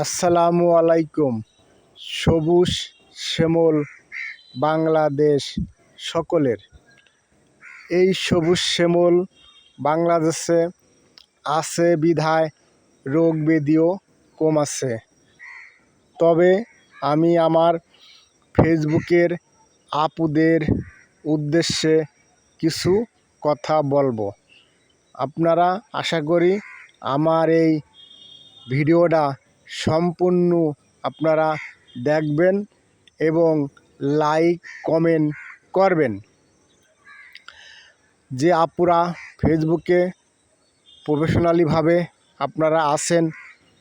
আসসালামু আলাইকুম। সবুজ শ্যামল বাংলাদেশ সকলের। এই সবুজ শ্যামল বাংলাদেশে আছে বিধায় রোগ ব্যাধিও কম আছে। তবে আমি আমার ফেসবুকের আপুদের উদ্দেশ্যে কিছু কথা বলবো। আপনারা আশা করি আমার এই ভিডিওটা সম্পূর্ণ আপনারা দেখবেন এবং লাইক কমেন্ট করবেন। যে আপুরা ফেসবুকে প্রফেশনালিভাবে আপনারা আছেন,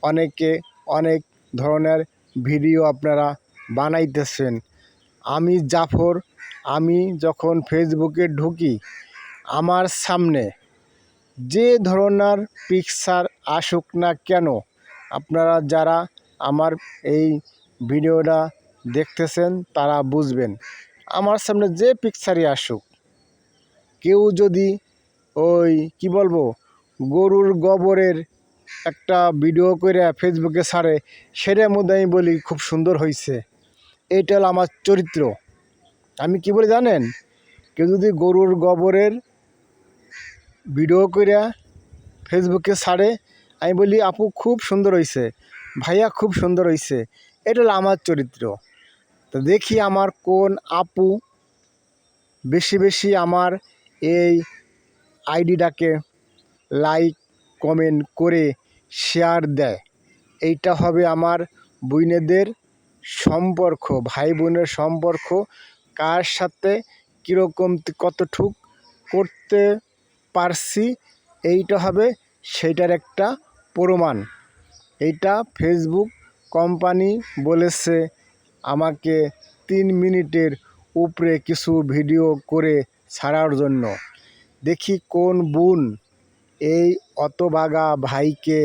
অনেকে অনেক ধরনের ভিডিও আপনারা বানাইতেছেন। আমি জাফর, আমি যখন ফেসবুকে ঢুকি আমার সামনে যে ধরনের পিকচার আসুক না কেন, আপনারা যারা আমার এই ভিডিওটা দেখতেছেন তারা বুঝবেন। আমার সামনে যে পিকচারই আসুক, কেউ যদি ওই কি বলবো গরুর গোবরের একটা ভিডিও করে ফেসবুকে ছাড়ে, সেটার মধ্যে আমি বলি খুব সুন্দর হয়েছে। এইটা হলো আমার চরিত্র। আমি কি বলি জানেন? কেউ যদি গরুর গোবরের ভিডিও করে ফেসবুকে ছাড়ে, আমি বলি আপু খুব সুন্দর হয়েছে, ভাইয়া খুব সুন্দর হয়েছে। এটা হলো আমার চরিত্র। তো দেখি আমার কোন আপু বেশি বেশি আমার এই আইডিটাকে লাইক কমেন্ট করে শেয়ার দেয়। এইটা হবে আমার বোনেদের সম্পর্ক, ভাই বোনের সম্পর্ক, কার সাথে কীরকম কতটুক করতে পারছি এইটা হবে সেইটার একটা প্রমাণ। এইটা ফেসবুক কোম্পানি বলেছে আমাকে 3 মিনিটের উপরে কিছু ভিডিও করে ছাড়ার জন্য। দেখি কোন বোন এই অতভাগা ভাইকে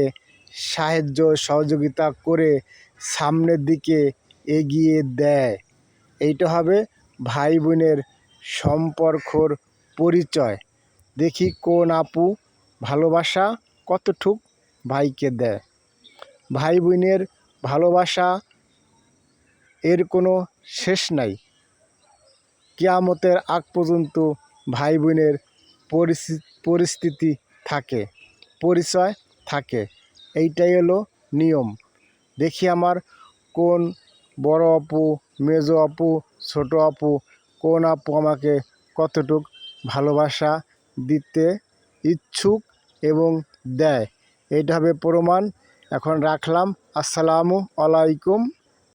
সাহায্য সহযোগিতা করে সামনের দিকে এগিয়ে দেয়। এইটা হবে ভাই বোনের সম্পর্কর পরিচয়। দেখি কোন আপু ভালোবাসা কতটুক ভাইকে দেয়। ভাই বোনের ভালোবাসা এর কোনো শেষ নাই। কিয়ামতের আগ পর্যন্ত ভাই বোনের পরিস্থিতি থাকে, পরিচয় থাকে। এইটাই হলো নিয়ম। দেখি আমার কোন বড় আপু, মেজো আপু, ছোট আপু, কোন আপু আমাকে কতটুক ভালোবাসা দিতে ইচ্ছুক এবং দেয়। এইটা হবে প্রমাণ। এখন রাখলাম। আসসালামু আলাইকুম।